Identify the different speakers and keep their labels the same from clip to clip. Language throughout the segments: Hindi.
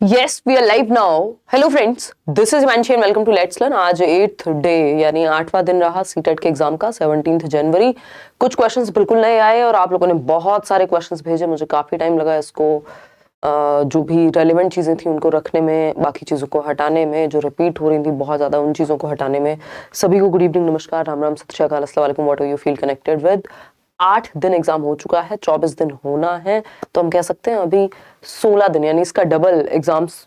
Speaker 1: Yes, we are live now. Hello friends, this is Himanshi and welcome to Let's Learn. आज 8th डे यानी 8वां दिन रहा सीटेट के एग्जाम का 17 जनवरी। कुछ क्वेश्चंस बिल्कुल नए आए और आप लोगों ने बहुत सारे क्वेश्चंस भेजे। मुझे काफी टाइम लगा इसको जो भी रेलिवेंट चीजें थी उनको रखने में, बाकी चीजों को हटाने में, जो रिपीट हो रही थी बहुत ज्यादा उन चीजों को हटाने में। सभी को गुड इवनिंग, नमस्कार, राम राम, सत श्री अकाल, अस्सलाम वालेकुम, what do you feel connected with. 8 दिन एग्जाम हो चुका है, 24 दिन होना है, तो हम कह सकते हैं अभी 16 दिन यानी इसका डबल एग्जाम्स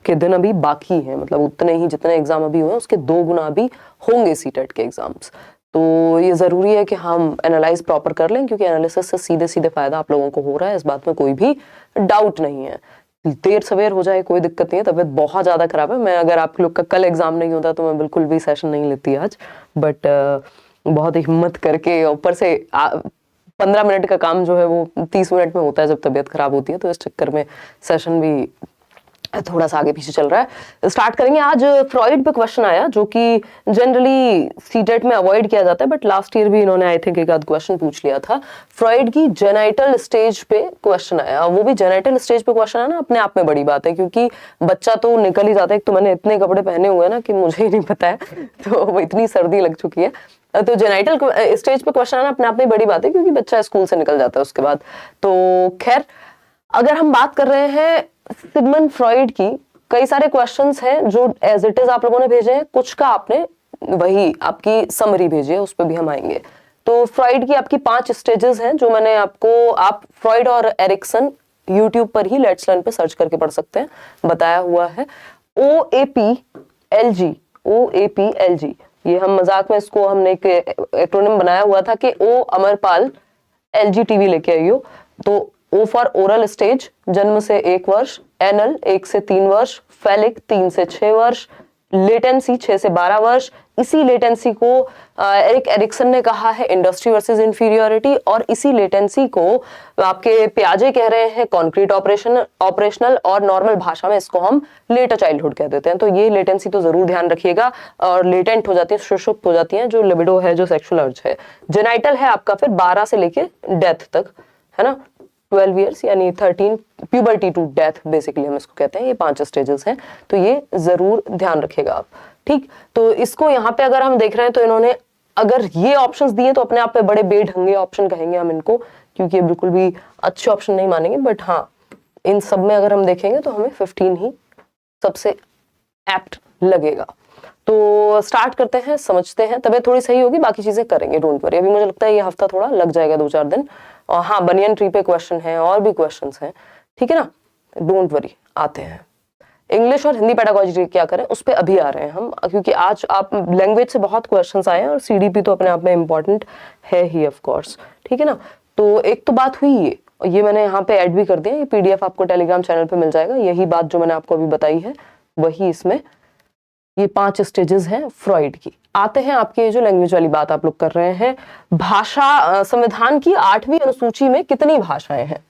Speaker 1: के दिन अभी बाकी हैं। मतलब उतने ही जितने एग्जाम अभी हुए हैं उसके 2 गुना अभी होंगे सीटेट के एग्जाम्स। तो ये जरूरी है कि हम एनालाइज प्रॉपर कर लें, क्योंकि एनालिसिस से सीधे सीधे फायदा आप लोगों को हो रहा है, इस बात में कोई भी डाउट नहीं है। देर सवेर हो जाए कोई दिक्कत नहीं है, तबीयत बहुत ज्यादा खराब है। मैं अगर आप लोग का कल एग्जाम नहीं होता तो मैं बिल्कुल भी सेशन नहीं लेती आज, बट बहुत हिम्मत करके, ऊपर से 15 मिनट का काम जो है वो 30 मिनट में होता है जब तबीयत खराब होती है, तो इस चक्कर में सेशन भी थोड़ा सा आगे पीछे चल रहा है। स्टार्ट करेंगे। आज फ्रॉइड पे क्वेश्चन आया जो कि जनरली सीटेट में अवॉइड किया जाता है, बट लास्ट ईयर भी इन्होंने आई थिंक एक आध क्वेश्चन पूछ लिया था। फ्रॉइड की जेनाइटल स्टेज पे क्वेश्चन आया, वो भी जेनाइटल स्टेज पे क्वेश्चन आना अपने आप में बड़ी बात है, क्योंकि बच्चा तो निकल ही जाता है। तो मैंने इतने कपड़े पहने हुए हैं ना कि मुझे ही नहीं पता है, तो इतनी सर्दी लग चुकी है। तो जेनाइटल स्टेज पे क्वेश्चन आना अपने आप में बड़ी बात है, क्योंकि बच्चा स्कूल से निकल जाता है उसके बाद। तो खैर, अगर हम बात कर रहे हैं सिगमंड फ्रॉइड की, कई सारे क्वेश्चंस हैं जो एज इट इज आप लोगों ने भेजे हैं, कुछ का आपने वही आपकी समरी भेजी है, उस पर भी हम आएंगे। तो फ्रॉइड की आपकी 5 स्टेजेस हैं जो मैंने आपको, आप फ्रॉइड और एरिक्सन यूट्यूब पर ही लेट्स लर्न पे सर्च करके पढ़ सकते हैं, बताया हुआ है। OAPLG, OAPLG, ये हम मजाक में इसको हमने एक एक्रोनिम बनाया हुआ था कि ओ अमरपाल LG टीवी लेके आइयो। तो O फॉर ओरल स्टेज, जन्म से 1 वर्ष, एनल 1 से 3 वर्ष, फेलिक 3 से 6 वर्ष, लेटेंसी 6 से 12 वर्ष। इसी लेटेंसी को एरिक एरिक्सन ने कहा है इंडस्ट्री वर्सेस इंफीरियोरिटी, और इसी लेटेंसी को आपके पियाजे कह रहे हैं कॉन्क्रीट ऑपरेशनल, और नॉर्मल भाषा में इसको हम लेटर चाइल्डहुड कह देते हैं। तो ये लेटेंसी तो जरूर ध्यान रखिएगा, और लेटेंट हो जाती है, सुषुप्त हो जाती है जो लिबिडो है, जो सेक्सुअल अर्ज है। जेनाइटल है आपका फिर 12 से लेके डेथ तक, है ना, 12 ईयर्स यानी 13 प्यूबर्टी टू डेथ बेसिकली हम इसको कहते हैं। ये 5 स्टेजेस हैं, तो ये जरूर ध्यान रखेगा आप। ठीक, तो इसको यहाँ पे अगर हम देख रहे हैं तो इन्होंने अगर ये ऑप्शंस दिए तो अपने आप पे बड़े बेढंगे ऑप्शन कहेंगे हम इनको, क्योंकि ये बिल्कुल भी अच्छे ऑप्शन नहीं मानेंगे। बट हाँ, इन सब में अगर हम देखेंगे तो हमें 15 ही सबसे एप्ट लगेगा। तो स्टार्ट करते हैं, समझते हैं। तबीयत थोड़ी सही होगी, बाकी चीजें करेंगे, डोंट वरी। अभी मुझे लगता है ये हफ्ता थोड़ा लग जाएगा, 2-4 दिन। और हाँ, बनियन ट्री पे क्वेश्चन है और भी क्वेश्चंस हैं, ठीक है ना, डोंट वरी। आते हैं इंग्लिश और हिंदी पेडागोजी क्या करें, उस पर अभी आ रहे हैं हम, क्योंकि आज आप लैंग्वेज से बहुत क्वेश्चंस आए हैं और CDP तो अपने आप में इंपॉर्टेंट है ही ऑफ कोर्स, ठीक है ना। तो एक तो बात हुई ये मैंने यहाँ पे ऐड भी कर दिया, ये PDF आपको टेलीग्राम चैनल पे मिल जाएगा। यही बात जो मैंने आपको अभी बताई है वही इसमें, ये 5 स्टेजेस हैं फ्रॉइड की। आते हैं आपके जो लैंग्वेज वाली बात आप लोग कर रहे हैं, भाषा, संविधान की 8वीं अनुसूची में कितनी भाषाएं हैं।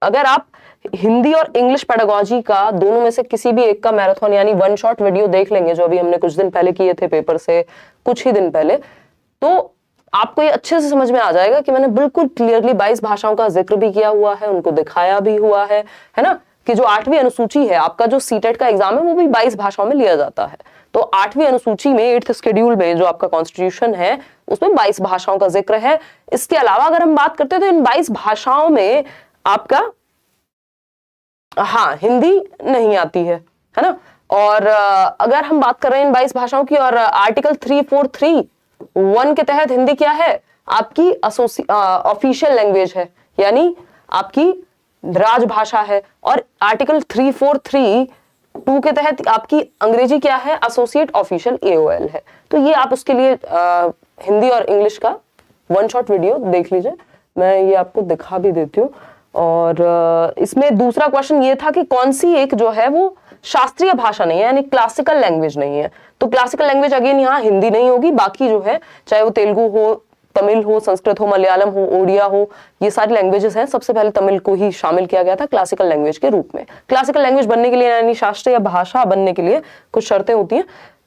Speaker 1: अगर आप हिंदी और इंग्लिश पेडागोजी का दोनों में से किसी भी एक का मैराथन यानी 1 शॉट वीडियो देख लेंगे, जो अभी हमने कुछ दिन पहले किए थे पेपर से कुछ ही दिन पहले, तो आपको ये अच्छे से समझ में आ जाएगा कि मैंने बिल्कुल क्लियरली 22 भाषाओं का जिक्र भी किया हुआ है, उनको दिखाया भी हुआ है ना, कि जो 8वीं अनुसूची है, आपका जो सीटेट का एग्जाम है वो भी 22 भाषाओं में लिया जाता है। तो 8वीं अनुसूची में 8th शेड्यूल में जो आपका कॉन्स्टिट्यूशन है उसमें 22 भाषाओं का जिक्र है। इसके अलावा अगर हम बात करते हैं तो इन 22 भाषाओं में आपका, हाँ, हिंदी नहीं आती है ना। और अगर हम बात कर रहे हैं इन 22 भाषाओं की, और आर्टिकल 3431 के तहत हिंदी क्या है, आपकी ऑफिशियल लैंग्वेज है, यानी आपकी राजभाषा है। और आर्टिकल 3432 के तहत आपकी अंग्रेजी क्या है, एसोसिएट ऑफिशियल AOL है। तो ये आप उसके लिए हिंदी और इंग्लिश का 1 शॉट वीडियो देख लीजिए, मैं ये आपको दिखा भी देती हूँ। और इसमें दूसरा क्वेश्चन ये था कि कौन सी एक जो है वो शास्त्रीय भाषा नहीं है, यानी क्लासिकल लैंग्वेज नहीं है। तो क्लासिकल लैंग्वेज अगेन यहाँ हिंदी नहीं होगी, बाकी जो है चाहे वो तेलुगु हो, तमिल हो, संस्कृत हो, मलयालम हो, ओडिया हो, ये सारी लैंग्वेजेस हैं। सबसे पहले तमिल को ही शामिल किया गया था क्लासिकल लैंग्वेज के रूप में। क्लासिकल लैंग्वेज बनने के लिए यानी शास्त्रीय भाषा बनने के लिए कुछ शर्तें होती हैं।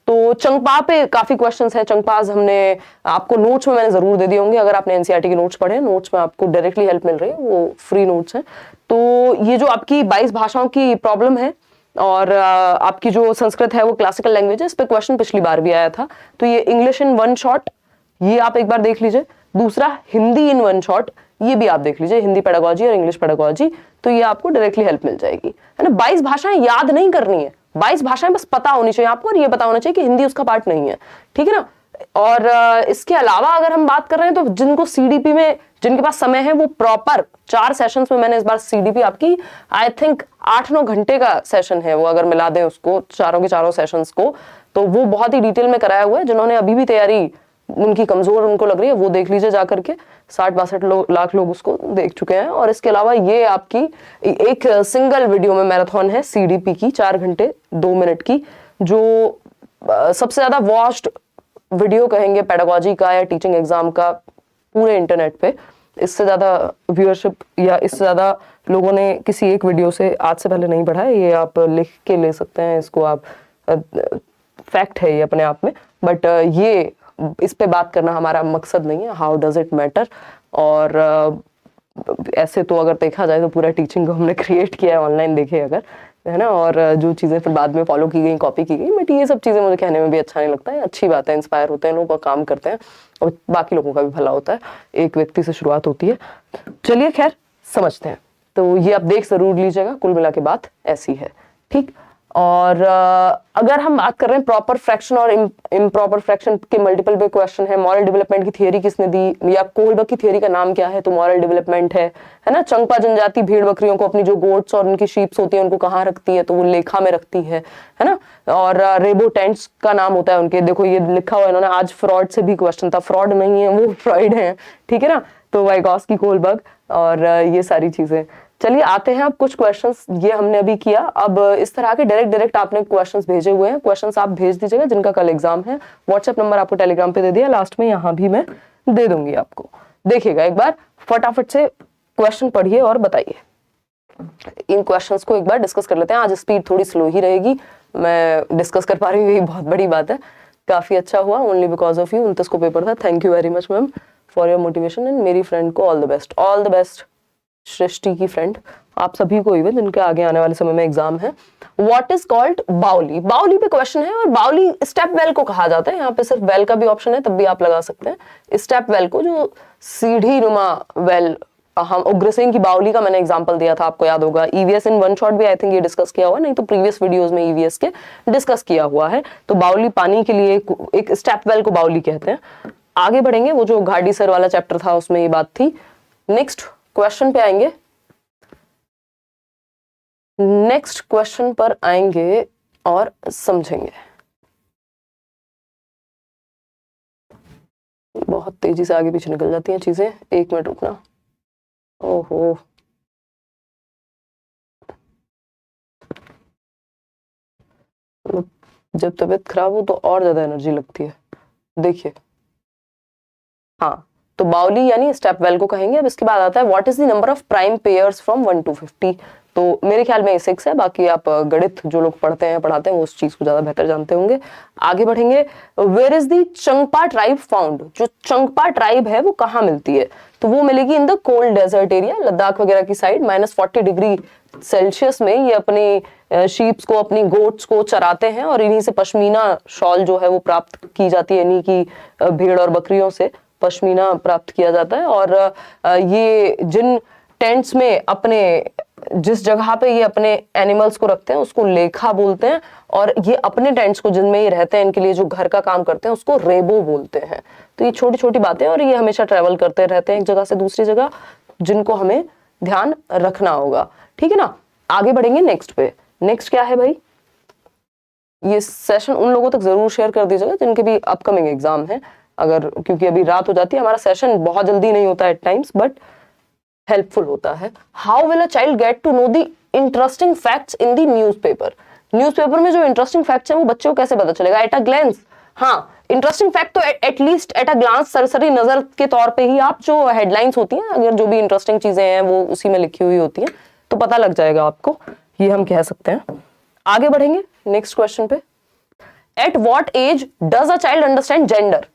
Speaker 1: तो चंगपा पे काफी क्वेश्चंस हैं। चंगपाज हमने आपको नोट्स में मैंने जरूर दे दिए होंगे, अगर आपने एनसीईआरटी के नोट्स पढ़े, नोट्स में आपको डायरेक्टली हेल्प मिल रही है, वो फ्री नोट्स हैं। तो ये जो आपकी 22 भाषाओं की प्रॉब्लम है, और आपकी जो संस्कृत है वो क्लासिकल लैंग्वेज है, इस पे क्वेश्चन पिछली बार भी आया था। तो ये इंग्लिश इन वन शॉट, ये आप एक बार देख लीजिए। दूसरा हिंदी इन वन शॉट, ये भी आप देख लीजिए, हिंदी पेडागोजी और इंग्लिश पेडागोजी, तो ये आपको डायरेक्टली हेल्प मिल जाएगी, है ना। 22 भाषाएं याद नहीं करनी है, 22 भाषाएं बस पता होनी चाहिए आपको, और ये पता होना चाहिए कि हिंदी उसका पार्ट नहीं है, ठीक है ना। और इसके अलावा अगर हम बात कर रहे हैं तो जिनको सीडीपी में, जिनके पास समय है, वो प्रॉपर 4 सेशंस में, मैंने इस बार सीडीपी आपकी आई थिंक 8-9 घंटे का सेशन है वो, अगर मिला दें उसको चारों के चारों सेशंस को, तो वो बहुत ही डिटेल में कराया हुआ है। जिन्होंने अभी भी तैयारी उनकी कमजोर उनको लग रही है, वो देख लीजिए जाकर के, 60-62 लाख लोग उसको देख चुके हैं। और इसके अलावा ये आपकी एक सिंगल वीडियो में मैराथन है सीडीपी की, 4 घंटे 2 मिनट की, जो सबसे ज्यादा वॉच्ड वीडियो कहेंगे पेडागोजी का या टीचिंग एग्जाम का पूरे इंटरनेट पे। इससे ज्यादा व्यूअरशिप या इससे ज्यादा लोगों ने किसी एक वीडियो से आज से पहले नहीं पढ़ा है, ये आप लिख के ले सकते हैं, इसको आप फैक्ट है ये अपने आप में। बट ये इस पे बात करना हमारा मकसद नहीं है, हाउ डज इट मैटर। और ऐसे तो अगर देखा जाए तो पूरा टीचिंग को हमने क्रिएट किया है ऑनलाइन, देखे अगर, है ना। और जो चीज़ें फिर बाद में फॉलो की गई, कॉपी की गई, बट ये सब चीज़ें मुझे कहने में भी अच्छा नहीं लगता है। अच्छी बात है, इंस्पायर होते हैं लोग और काम करते हैं, और बाकी लोगों का भी भला होता है। एक व्यक्ति से शुरुआत होती है। चलिए खैर समझते हैं। तो ये आप देख जरूर लीजिएगा, कुल मिला के बात ऐसी है, ठीक। और अगर हम बात कर रहे हैं प्रॉपर फ्रैक्शन और इम्प्रॉपर फ्रैक्शन के मल्टीपल पे क्वेश्चन है, मॉरल डेवलपमेंट की थियरी किसने दी, या कोहलबर्ग की थियरी का नाम क्या है, तो मॉरल डेवलपमेंट है ना। चंगपा जनजाति भेड़ बकरियों को, अपनी जो गोट्स और उनकी शीप्स होती है उनको कहाँ रखती है, तो वो लेखा में रखती है ना। और रेबो टेंट्स का नाम होता है उनके, देखो ये लिखा हुआ है इन्होंने, आज फ्रॉड से भी क्वेश्चन था, फ्रॉड नहीं है वो, फ्रॉइड है, ठीक है ना। तो वाइगॉस्की, कोहलबर्ग और ये सारी चीजें। चलिए आते हैं अब कुछ क्वेश्चंस, ये हमने अभी किया। अब इस तरह के डायरेक्ट आपने क्वेश्चंस भेजे हुए हैं, क्वेश्चंस आप भेज दीजिएगा जिनका कल एग्जाम है। व्हाट्सएप नंबर आपको टेलीग्राम पे दे दिया, लास्ट में यहाँ भी मैं दे दूंगी आपको। देखिएगा एक बार, फटाफट से क्वेश्चन पढ़िए और बताइए। इन क्वेश्चंस को एक बार डिस्कस कर लेते हैं। आज स्पीड थोड़ी स्लो ही रहेगी, मैं डिस्कस कर पा रही हूँ, यही बहुत बड़ी बात है। काफी अच्छा हुआ, ओनली बिकॉज ऑफ यू। 29 को पेपर था। Thank you very much ma'am for your motivation, and मेरी फ्रेंड को all the best, all the best. Srishti की फ्रेंड, आप सभी को इवन जिनके आगे आने वाले समय में एग्जाम है। व्हाट इज कॉल्ड बाउली, बाउली पे क्वेश्चन है, और बाउली स्टेप वेल को कहा जाता है। यहाँ पे सिर्फ वेल का भी ऑप्शन है, तब भी आप लगा सकते हैं स्टेप वेल को, जो सीढ़ी नुमा वेल। हम उग्रसेन की बाउली का मैंने एग्जांपल दिया था, आपको याद होगा। ईवीएस इन वन शॉट भी आई थिंक ये डिस्कस किया हुआ, नहीं तो प्रीवियस वीडियोस में ईवीएस के डिस्कस किया हुआ है। तो बाउली पानी के लिए एक स्टेप वेल को बाउली कहते हैं। आगे बढ़ेंगे, वो जो घाटी सर वाला चैप्टर था उसमें ये बात थी। नेक्स्ट क्वेश्चन पे आएंगे, नेक्स्ट क्वेश्चन पर आएंगे और समझेंगे। बहुत तेजी से आगे पीछे निकल जाती हैं चीजें, 1 मिनट रुकना। ओहो, जब तबीयत खराब हो तो और ज्यादा एनर्जी लगती है। देखिए, हाँ, तो बाउली यानी स्टेप वेल को कहेंगे। अब इसके बाद आता है what is the number of prime pairs from 1 to 50। तो मेरे ख्याल में 6 है, बाकी आप गणित जो लोग पढ़ते हैं पढ़ाते हैं वो उस चीज को ज्यादा बेहतर जानते होंगे। आगे बढ़ेंगे, where is the Changpa tribe found, जो चंगपा ट्राइब है वो कहाँ मिलती है, तो वो मिलेगी in the cold desert area, Ladakh वगैरह की साइड। -40 डिग्री सेल्सियस में ये अपनी शीप्स को, अपनी गोट्स को चराते हैं, और इन्हीं से पश्मीना शॉल जो है वो प्राप्त की जाती है, इन्हीं की भेड़ और बकरियों से पश्मीना प्राप्त किया जाता है। और ये जिन टेंट्स में अपने, जिस जगह पे ये अपने एनिमल्स को रखते हैं उसको लेखा बोलते हैं, और ये अपने टेंट्स को जिनमें ये रहते हैं इनके लिए जो घर का काम करते हैं उसको रेबो बोलते हैं। तो ये छोटी छोटी बातें, और ये हमेशा ट्रेवल करते रहते हैं एक जगह से दूसरी जगह, जिनको हमें ध्यान रखना होगा, ठीक है ना। आगे बढ़ेंगे नेक्स्ट पे। नेक्स्ट क्या है भाई, ये सेशन उन लोगों तक जरूर शेयर कर दीजिएगा जिनके भी अपकमिंग एग्जाम है, अगर, क्योंकि अभी रात हो जाती है, हमारा सेशन बहुत जल्दी नहीं होता है एट टाइम्स, बट हेल्पफुल होता है। How will a child get to know the interesting facts in the newspaper, newspaper में जो इंटरेस्टिंग फैक्ट्स हैं वो बच्चों को कैसे पता चलेगा। एट अ ग्लैंस, हाँ, इंटरेस्टिंग फैक्ट तो एटलीस्ट एट अ ग्लांस, सरसरी नजर के तौर पे ही, आप जो हेडलाइंस होती हैं, अगर जो भी इंटरेस्टिंग चीजें हैं वो उसी में लिखी हुई होती हैं, तो पता लग जाएगा आपको, ये हम कह सकते हैं। आगे बढ़ेंगे नेक्स्ट क्वेश्चन पे। At what age does a child understand gender,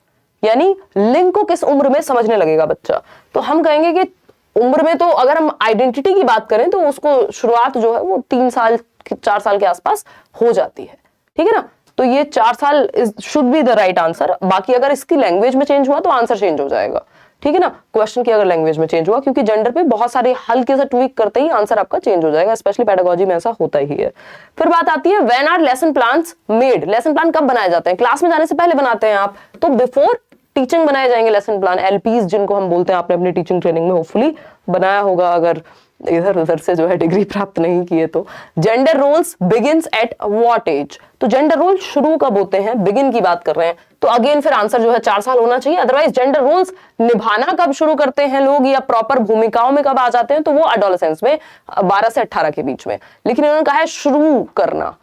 Speaker 1: यानी लिंग को किस उम्र में समझने लगेगा बच्चा। तो हम कहेंगे कि उम्र में, तो अगर हम आइडेंटिटी की बात करें तो उसको शुरुआत जो है वो 3 साल 4 साल के आसपास हो जाती है, ठीक है ना। तो ये 4 साल should be the right answer. बाकी अगर इसकी लैंग्वेज में चेंज हुआ तो आंसर चेंज हो जाएगा, ठीक है ना। क्वेश्चन की अगर लैंग्वेज में चेंज हुआ, क्योंकि जेंडर पे बहुत सारे हल्के से ट्वीक करते ही आंसर आपका चेंज हो जाएगा, स्पेशली पेडागोजी में ऐसा होता ही है। फिर बात आती है when are lesson plans made. Lesson plan कब बनाए जाते हैं? क्लास में जाने से पहले बनाते हैं आप, तो बिफोर टीचिंग बनाए जाएंगे लेसन प्लान, एलपीज जिनको हम बोलते हैं। आपने अपनी टीचिंग ट्रेनिंग में होपफुली बनाया होगा, अगर इधर उधर से जो है डिग्री प्राप्त नहीं किए तो। Gender roles begins at what age? तो जेंडर रोल शुरू कब होते हैं, बिगिन की बात कर रहे हैं, तो अगेन फिर आंसर जो है 4 साल होना चाहिए। अदरवाइज जेंडर रोल्स निभाना कब शुरू करते हैं लोग, या प्रॉपर भूमिकाओं में कब आ जाते हैं, तो वो एडोलेसेंस में 12 से 18 के बीच में। लेकिन इन्होंने कहा है शुरू करना,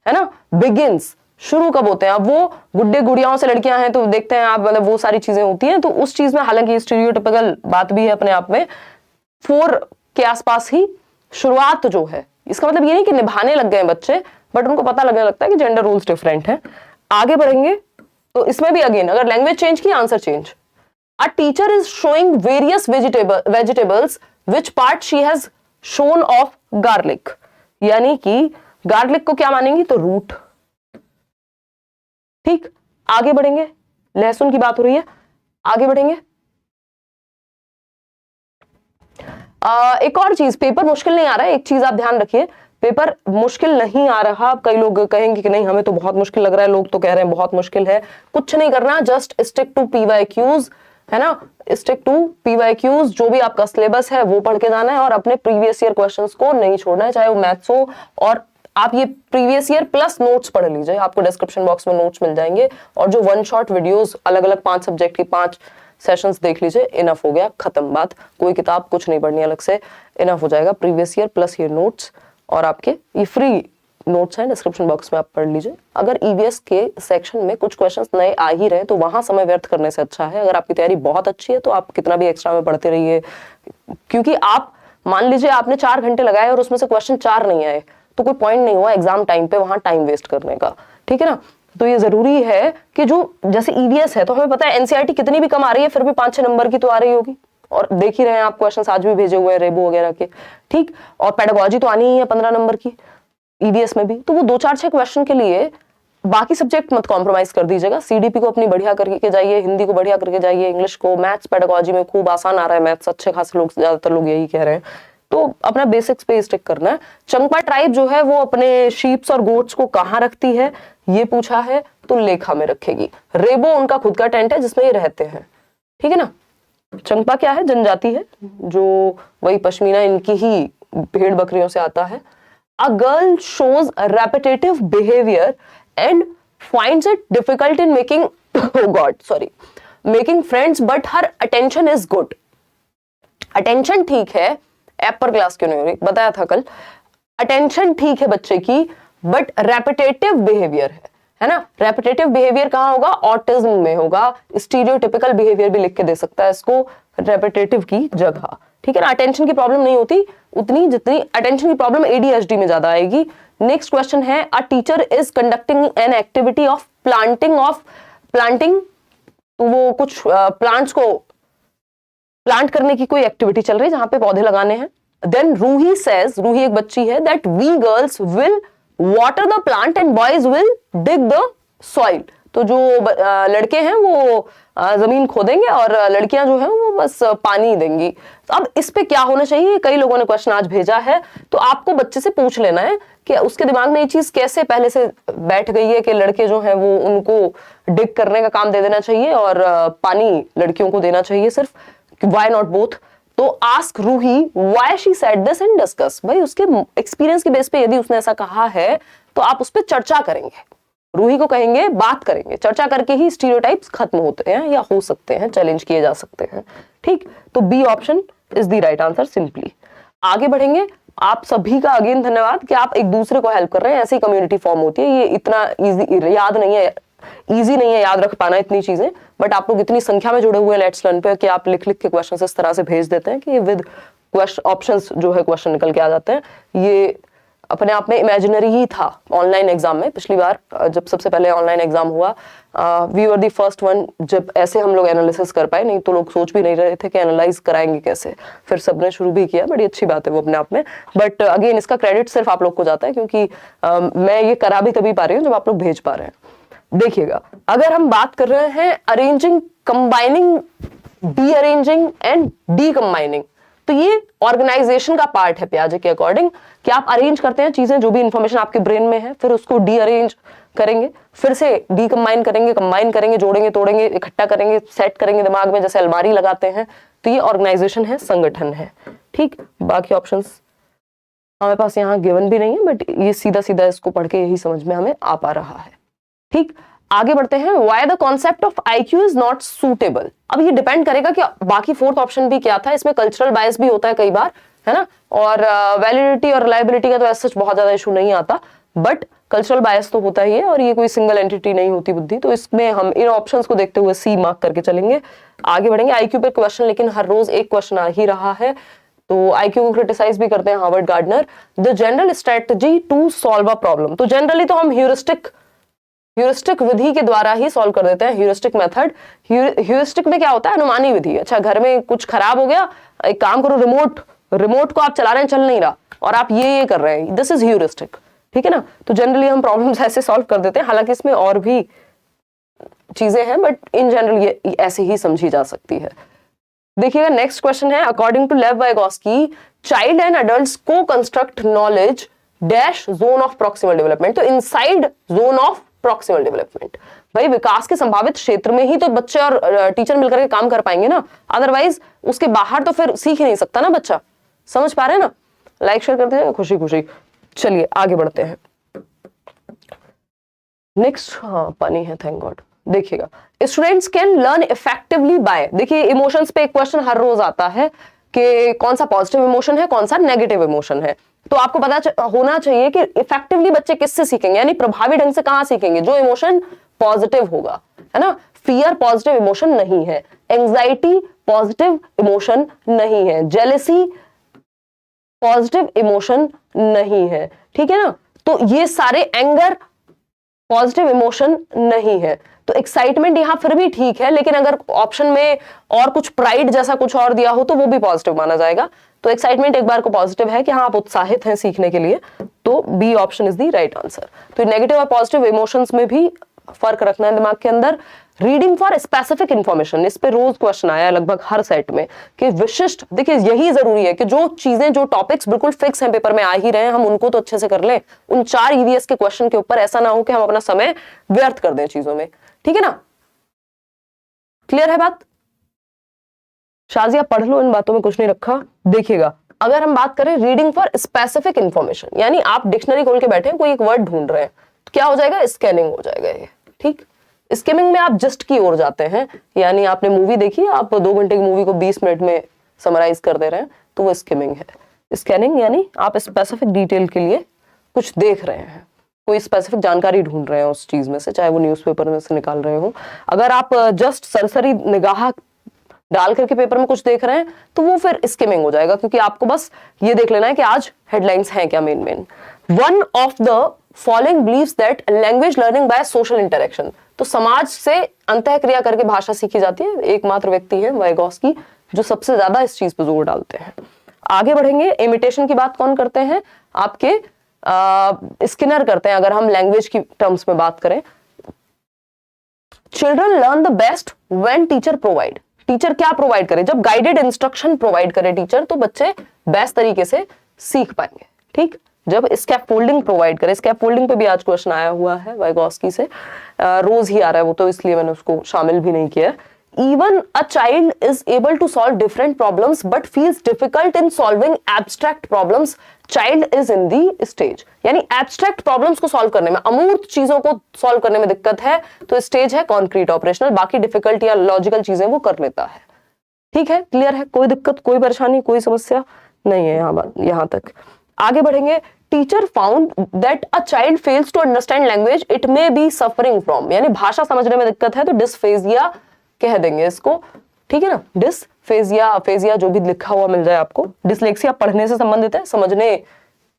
Speaker 1: है ना, बिगिंस शुरू कब होते हैं। अब वो गुड्डे गुड़ियाओं से लड़कियां हैं तो देखते हैं आप, मतलब वो सारी चीजें होती हैं, तो उस चीज में हालांकि स्टीरियोटिपिकल बात भी है अपने आप में, 4 के आसपास ही शुरुआत जो है। इसका मतलब ये नहीं कि निभाने लग गए बच्चे, बट उनको पता लगने लगता है कि जेंडर रूल्स डिफरेंट है। आगे बढ़ेंगे तो इसमें भी अगेन अगर लैंग्वेज चेंज की answer change. A teacher is showing various vegetables which part she has shown of garlic, यानी कि गार्लिक को क्या मानेंगी, तो रूट, ठीक। आगे बढ़ेंगे, लहसुन की बात हो रही है, आगे बढ़ेंगे। एक और चीज, पेपर मुश्किल नहीं आ रहा है, एक चीज आप ध्यान रखिए, पेपर मुश्किल नहीं आ रहा। कई लोग कहेंगे कि नहीं हमें तो बहुत मुश्किल लग रहा है, लोग तो कह रहे हैं बहुत मुश्किल है। कुछ नहीं करना, जस्ट स्टिक टू पीवाईक्यूज, है ना, स्टिक टू पीवाईक्यूज। जो भी आपका सिलेबस है वो पढ़ के जाना है और अपने प्रीवियस ईयर क्वेश्चंस को नहीं छोड़ना है, चाहे वो मैथ्स हो। और आप ये प्रीवियस ईयर प्लस नोट्स पढ़ लीजिए, आपको डिस्क्रिप्शन बॉक्स में नोट्स मिल जाएंगे। और जो 1 शॉट वीडियोस अलग अलग 5 सब्जेक्ट की 5 सेशंस देख लीजिए, इनफ हो गया, खत्म बात। कोई किताब कुछ नहीं पढ़नी अलग से, इनफ हो जाएगा। Previous year plus year notes, और आपके ये फ्री नोट्स हैं, डिस्क्रिप्शन बॉक्स में आप पढ़ लीजिए। अगर ईवीएस के सेक्शन में कुछ क्वेश्चंस नए आ ही रहे तो वहां समय व्यर्थ करने से अच्छा है, अगर आपकी तैयारी बहुत अच्छी है तो आप कितना भी एक्स्ट्रा में पढ़ते रहिए। क्योंकि आप मान लीजिए आपने 4 घंटे लगाए और उसमें से क्वेश्चन 4 नहीं आए, तो कोई पॉइंट नहीं हुआ एग्जाम टाइम पे वहां टाइम वेस्ट करने का, ठीक है ना। तो ये जरूरी है कि जो जैसे ईवीएस है तो हमें पता है एनसीईआरटी कितनी भी कम आ रही है फिर भी 5-6 नंबर की तो आ रही होगी, और देख ही रहे हैं आप क्वेश्चंस आज भी भेजे हुए हैं रेबो वगैरह के, ठीक। और पेडागोजी तो आनी ही है 15 नंबर की ईवीएस में भी, तो वो 2-4-6 क्वेश्चन के लिए बाकी सब्जेक्ट मत कॉम्प्रोमाइज कर दीजिएगा। सीडीपी को अपनी बढ़िया करके जाइए, हिंदी को बढ़िया करके जाइए, इंग्लिश को, मैथ्स पेडागोजी में खूब आसान आ रहा है, मैथ्स अच्छे खासे लोग, ज्यादातर लोग यही कह रहे हैं, तो अपना बेसिक्स पे स्टिक करना है। चंपा ट्राइब जो है वो अपने शीप्स और गोट्स को कहाँ रखती है ये पूछा है, तो लेखा में रखेगी। रेबो उनका खुद का टेंट है जिसमें ये रहते हैं, ठीक है ना। चंपा क्या है, जनजाति है, जो वही पश्मीना इनकी ही भेड़ बकरियों से आता है। A girl shows repetitive behaviour and finds it difficult in making making friends but her attention is good. Attention ठीक है, ऐप पर क्लास क्यों नहीं हो रही, बताया था कल। अटेंशन ठीक है बच्चे की, बट रेपिटेटिव बिहेवियर है ना। रेपिटेटिव बिहेवियर कहां होगा, ऑटिज्म में होगा। स्टीरियोटिपिकल बिहेवियर भी लिख के दे सकता है इसको रेपिटेटिव की जगह, ठीक है ना। अटेंशन की प्रॉब्लम नहीं होती उतनी जितनी अटेंशन की प्रॉब्लम एडीएचडी में ज्यादा आएगी। नेक्स्ट क्वेश्चन है, a teacher is conducting an activity of planting, तो वो कुछ प्लांट्स को प्लांट करने की कोई एक्टिविटी चल रही है जहां पे पौधे लगाने हैं। देन रूही सेज, रूही एक बच्ची है, that we girls will water the plant and boys will dig the soil. तो जो लड़के हैं वो जमीन खोदेंगे और लड़कियां जो हैं वो बस पानी देंगी। तो अब इस पे क्या होना चाहिए, कई लोगों ने क्वेश्चन आज भेजा है, तो आपको बच्चे से पूछ लेना है कि उसके दिमाग में ये चीज कैसे पहले से बैठ गई है कि लड़के जो हैं वो उनको डिग करने का काम दे देना चाहिए और पानी लड़कियों को देना चाहिए सिर्फ, व्हाई नॉट बोथ। तो ask Ruhi why she said this and discuss. भाई उसके एक्सपीरियंस के बेस पे यदि उसने ऐसा कहा है तो आप उस पर चर्चा करेंगे, रूही को कहेंगे, बात करेंगे, चर्चा करके ही स्टीरियोटाइप्स खत्म होते हैं या हो सकते हैं, चैलेंज किए जा सकते हैं, ठीक। तो B option is the right answer simply. आगे बढ़ेंगे। आप सभी का अगेन धन्यवाद कि आप एक दूसरे को हेल्प कर रहे हैं, ऐसी कम्युनिटी फॉर्म होती है। ये इतना इजी याद नहीं है, इजी नहीं है याद रख पाना इतनी चीजें, बट आप लोग इतनी संख्या में जुड़े हुए हैं लेट्स लर्न पे कि आप लिख लिख के क्वेश्चंस इस तरह से भेज देते हैं कि विद ऑप्शंस जो है क्वेश्चन निकल के आ जाते हैं। ये अपने आप में इमेजिनरी ही था ऑनलाइन एग्जाम में। पिछली बार जब सबसे पहले ऑनलाइन एग्जाम हुआ, we were the first one जब ऐसे हम लोग एनालिसिस कर पाए, नहीं तो लोग सोच भी नहीं रहे थे कि एनालाइज कराएंगे कैसे। फिर सबने शुरू भी किया, बड़ी अच्छी बात है वो अपने आप में। बट अगेन इसका क्रेडिट सिर्फ आप लोग को जाता है, क्योंकि मैं ये करा भी तभी पा रही हूँ जब आप लोग भेज पा रहे हैं। देखिएगा, अगर हम बात कर रहे हैं arranging, combining, D arranging and D combining, तो ये ऑर्गेनाइजेशन का पार्ट है पियाजे के अकॉर्डिंग, कि आप अरेंज करते हैं चीजें, जो भी इंफॉर्मेशन आपके ब्रेन में है, फिर उसको डी अरेंज करेंगे, फिर से डी कंबाइन करेंगे, कंबाइन करेंगे, जोड़ेंगे तोड़ेंगे, इकट्ठा करेंगे, सेट करेंगे दिमाग में, जैसे अलमारी लगाते हैं। तो ये ऑर्गेनाइजेशन है, संगठन है। ठीक, बाकी ऑप्शंस हमारे पास यहाँ गिवन भी नहीं है, बट ये सीधा सीधा इसको पढ़ के यही समझ में हमें आ पा रहा है। ठीक, आगे बढ़ते हैं। Why the concept of IQ is not suitable? अब ये डिपेंड करेगा कि बाकी फोर्थ ऑप्शन भी क्या था, इसमें कल्चरल बायस भी होता है कई बार, है ना, और वैलिडिटी और रिलायबिलिटी का तो ऐसा बहुत ज्यादा इशू नहीं आता, बट कल्चरल बायस तो होता ही है, और ये कोई सिंगल एंटिटी नहीं होती बुद्धि। तो इसमें हम इन ऑप्शंस को देखते हुए सी मार्क करके चलेंगे, आगे बढ़ेंगे। IQ पे क्वेश्चन लेकिन हर रोज एक क्वेश्चन आ ही रहा है, तो IQ को क्रिटिसाइज भी करते हैं Howard Gardner. The general strategy to solve a problem, तो जनरली तो हम ह्यूरिस्टिक विधि के द्वारा ही सॉल्व कर देते हैं, ह्यूरिस्टिक मेथड। ह्यूरिस्टिक में क्या होता है, अनुमानी विधि। अच्छा, घर में कुछ खराब हो गया, एक काम करो, रिमोट को आप चला रहे हैं, चल नहीं रहा, और आप ये कर रहे हैं, दिस इज ह्यूरिस्टिक। ठीक है ना, तो जनरली हम प्रॉब्लम्स ऐसे सॉल्व कर देते हैं, हालांकि इसमें और भी चीजें हैं, बट इन जनरल ये ऐसे ही समझी जा सकती है। देखिएगा, नेक्स्ट क्वेश्चन है, according to Lev Vygotsky, child and adults को construct knowledge dash zone of proximal development, तो inside zone of proximal development. भाई, विकास के संभावित क्षेत्र में ही तो बच्चे और टीचर मिलकर के काम कर पाएंगे ना, अदरवाइज उसके बाहर तो फिर सीख ही नहीं सकता ना बच्चा। समझ पा रहे हैं ना? लाइक शेयर कर दीजिएगा, खुशी खुशी। चलिए आगे बढ़ते हैं। नेक्स्ट, हाँ पानी है, थैंक गॉड। देखिएगा, students can learn effectively by, देखिए इमोशंस पे एक क्वेश्चन हर रोज आता है कि कौन सा पॉजिटिव इमोशन है, कौन सा नेगेटिव इमोशन है। तो आपको पता होना चाहिए कि इफेक्टिवली बच्चे किससे सीखेंगे, यानी प्रभावी ढंग से कहां सीखेंगे, जो इमोशन पॉजिटिव होगा, है ना। फियर पॉजिटिव इमोशन नहीं है, एंजाइटी पॉजिटिव इमोशन नहीं है, जेलेसी पॉजिटिव इमोशन नहीं है, ठीक है ना। तो ये सारे, एंगर पॉजिटिव इमोशन नहीं है। तो एक्साइटमेंट यहां फिर भी ठीक है, लेकिन अगर ऑप्शन में और कुछ प्राइड जैसा कुछ और दिया हो तो वो भी पॉजिटिव माना जाएगा। तो एक्साइटमेंट एक बार को पॉजिटिव है कि हाँ आप उत्साहित हैं सीखने के लिए, तो B option is the right answer. तो नेगेटिव और पॉजिटिव इमोशंस में भी फर्क रखना है दिमाग के अंदर। रीडिंग फॉर स्पेसिफिक इन्फॉर्मेशन, इस पे रोज क्वेश्चन आया है लगभग हर सेट में कि विशिष्ट, देखिए यही जरूरी है कि जो चीजें, जो टॉपिक्स बिल्कुल फिक्स हैं, पेपर में आ ही रहे हैं, हम उनको तो अच्छे से कर लें। उन 4 EVS के क्वेश्चन के ऊपर ऐसा ना हो कि हम अपना समय व्यर्थ कर दें चीजों में, ठीक है ना। क्लियर है बात? शाजिया पढ़ लो, इन बातों में कुछ नहीं रखा। देखिएगा, अगर हम बात करें रीडिंग फॉर स्पेसिफिक इन्फॉर्मेशन, यानी आप डिक्शनरी खोल के बैठे हैं, कोई एक वर्ड ढूंढ रहे हैं, तो क्या हो जाएगा, स्कैनिंग हो जाएगा ये, ठीक। स्किमिंग में आप जस्ट की ओर जाते हैं, यानी आपने मूवी देखी, आप 2 घंटे की मूवी को 20 मिनट में समराइज कर दे रहे हैं, तो वो स्किमिंग है। स्कैनिंग यानी आप स्पेसिफिक डिटेल के लिए कुछ देख रहे हैं, कोई स्पेसिफिक जानकारी ढूंढ रहे हैं उस चीज में से, चाहे वो न्यूज़पेपर में से निकाल रहे हो। अगर आप जस्ट सरसरी निगाह डाल करके पेपर में कुछ देख रहे हैं, तो वो फिर स्किमिंग हो जाएगा, क्योंकि आपको बस ये देख लेना है कि आज हेडलाइंस हैं क्या main. One of the following believes that language learning by social interaction, तो समाज से अंतःक्रिया करके भाषा सीखी जाती है। एकमात्र व्यक्ति है वाइगोस्की जो सबसे ज्यादा इस चीज पर जोर डालते हैं। आगे बढ़ेंगे, इमिटेशन की बात कौन करते हैं, आपके स्किनर करते हैं, अगर हम लैंग्वेज की टर्म्स में बात करें। Children learn the best when teacher provide, teacher क्या प्रोवाइड करे, जब गाइडेड इंस्ट्रक्शन प्रोवाइड करे टीचर, तो बच्चे बेस्ट तरीके से सीख पाएंगे, ठीक। जब स्कैफोल्डिंग प्रोवाइड करे, स्कैफोल्डिंग पे भी आज क्वेश्चन आया हुआ है वाइगोस्की से, रोज ही आ रहा है वो, तो इसलिए मैंने उसको शामिल भी नहीं किया। Even a child is able to solve different problems but feels difficult in solving abstract problems. Child is in the stage, यानी abstract problems को solve करने में, अमूर्त चीजों को solve करने में दिक्कत है, तो स्टेज है concrete operational, बाकी difficult या logical चीजें वो कर लेता है, ठीक है। क्लियर है, कोई दिक्कत, कोई परेशानी, कोई समस्या नहीं है यहाँ तक। आगे बढ़ेंगे, teacher found that a child fails to understand language, it may be suffering from, यानी भाषा समझने में दिक्कत है, तो डिस्फेजिया कह देंगे इसको, ठीक है ना। डिसफेजिया, फेजिया जो भी लिखा हुआ मिल जाए आपको। डिसलेक्सिया पढ़ने से संबंधित है, समझने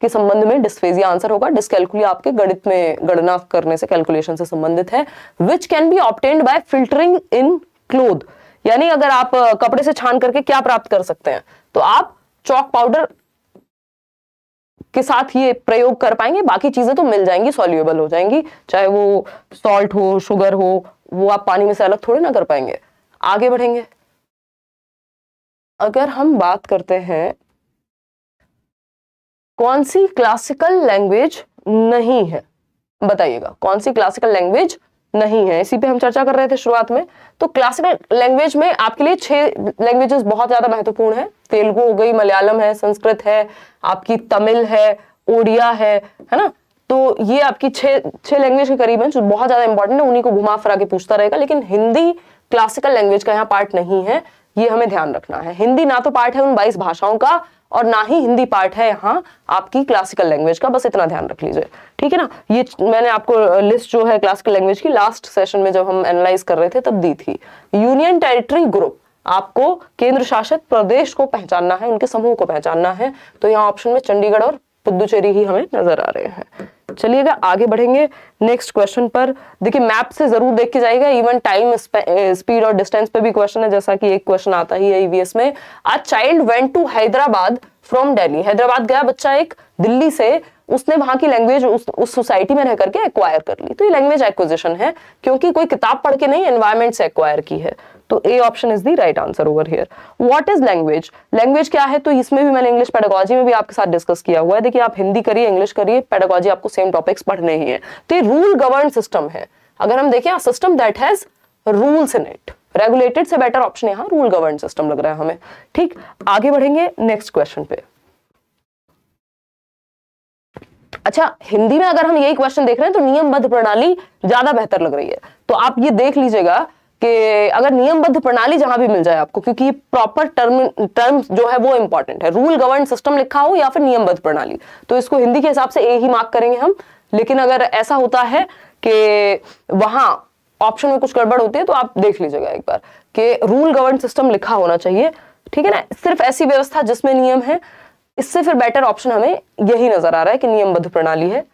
Speaker 1: के संबंध में डिस्फेजिया आंसर होगा। डिस्कैल्कुलिया आपके गणित में गणना करने से, कैलकुलेशन से संबंधित है। Which can be obtained by filtering in cloth, यानी अगर आप कपड़े से छान करके क्या प्राप्त कर सकते हैं, तो आप चॉक पाउडर के साथ ये प्रयोग कर पाएंगे, बाकी चीजें तो मिल जाएंगी, सॉल्युबल हो जाएंगी, चाहे वो सॉल्ट हो, शुगर हो, वो आप पानी में से अलग थोड़े ना कर पाएंगे। आगे बढ़ेंगे, अगर हम बात करते हैं कौन सी क्लासिकल लैंग्वेज नहीं है, बताइएगा कौन सी क्लासिकल लैंग्वेज नहीं है, इसी पे हम चर्चा कर रहे थे शुरुआत में। तो क्लासिकल लैंग्वेज में आपके लिए 6 लैंग्वेजेस बहुत ज्यादा महत्वपूर्ण है। तेलुगु हो गई, मलयालम है, संस्कृत है, आपकी तमिल है, ओडिया है ना। तो ये आपकी 6 लैंग्वेज के करीब है जो बहुत ज्यादा इंपॉर्टेंट है, उन्हीं को घुमा फिरा के पूछता रहेगा। लेकिन हिंदी क्लासिकल लैंग्वेज का यहाँ पार्ट नहीं है, ये हमें ध्यान रखना है। हिंदी ना तो पार्ट है उन 22 भाषाओं का, और ना ही हिंदी पार्ट है यहाँ आपकी क्लासिकल लैंग्वेज का, बस इतना ध्यान रख लीजिए, ठीक है ना। ये मैंने आपको लिस्ट जो है क्लासिकल लैंग्वेज की लास्ट सेशन में जब हम एनालाइज कर रहे थे तब दी थी। यूनियन टेरिटरी ग्रुप, आपको केंद्र शासित प्रदेश को पहचानना है, उनके समूह को पहचानना है, तो यहाँ ऑप्शन में चंडीगढ़ और पुदुचेरी ही हमें नजर आ रहे हैं। चलिएगा आगे बढ़ेंगे नेक्स्ट क्वेश्चन पर। देखिए मैप से जरूर देख के जाइएगा, इवन टाइम, स्पीड और डिस्टेंस पे भी क्वेश्चन है, जैसा कि एक क्वेश्चन आता ही है ईवीएस में। A child went to Hyderabad from Delhi, Hyderabad गया बच्चा एक दिल्ली से, उसने वहां की लैंग्वेज उस सोसाइटी में रह करके एक्वायर कर ली। तो ये लैंग्वेज एक्विजिशन है, क्योंकि कोई किताब पढ़ के नहीं, एनवायरमेंट से एक्वायर की है। तो A option is the right answer over here. What is language, language क्या है, तो इसमें भी मैंने इंग्लिश पेडागोजी में भी आपके साथ डिस्कस किया हुआ है। देखिए आप हिंदी करिए, इंग्लिश करिए, पेडागोजी आपको सेम टॉपिक्स पढ़ने ही है। तो ये रूल गवर्न सिस्टम है। अगर हम देखें system that has rules in it, regulated से बेटर ऑप्शन यहाँ रूल गवर्न सिस्टम लग रहा है हमें। ठीक, आगे बढ़ेंगे नेक्स्ट क्वेश्चन पे। अच्छा, हिंदी में अगर हम यही क्वेश्चन देख रहे हैं तो नियमबद्ध प्रणाली ज्यादा बेहतर लग रही है। तो आप ये देख लीजिएगा कि अगर नियमबद्ध प्रणाली जहां भी मिल जाए आपको, क्योंकि प्रॉपर टर्म जो है वो इंपॉर्टेंट है, रूल गवर्न सिस्टम लिखा हो या फिर नियमबद्ध प्रणाली, तो इसको हिंदी के हिसाब से ए ही मार्क करेंगे हम। लेकिन अगर ऐसा होता है कि वहां ऑप्शन में कुछ गड़बड़ होती है तो आप देख लीजिएगा एक बार कि रूल गवर्न सिस्टम लिखा होना चाहिए, ठीक है ना। सिर्फ ऐसी व्यवस्था जिसमें नियम है, इससे फिर बेटर ऑप्शन हमें यही नजर आ रहा है कि नियमबद्ध प्रणाली है